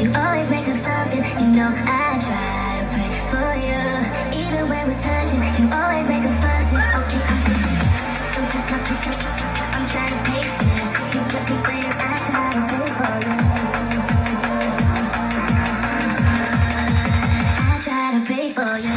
You always make up something. You know I try to pray for you. Even when we're touching, you always make a fuss. Okay, I'm fixing it. Don't touch my picture. I'm trying to pace it. You got me waiting. I try to pray for you. I try to pray for you.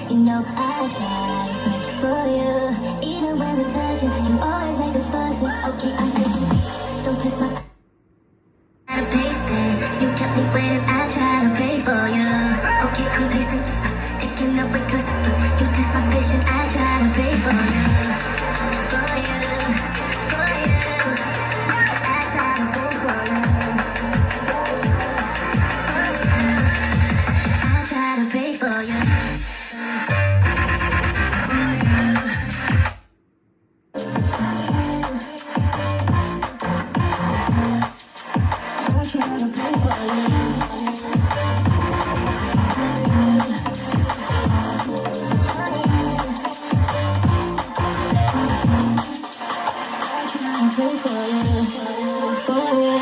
You know I try to pray for you. Even when we're touching, you always make a fuss. Okay, I'm fixing it. Don't kiss my try to pace it. You kept me waiting. I try to pray for you. Okay, I'm pacing. It cannot wait 'cause you test my patience. I try to pray for you. For you. For you. I try to pray for you. I try to pray for you. Pray for you.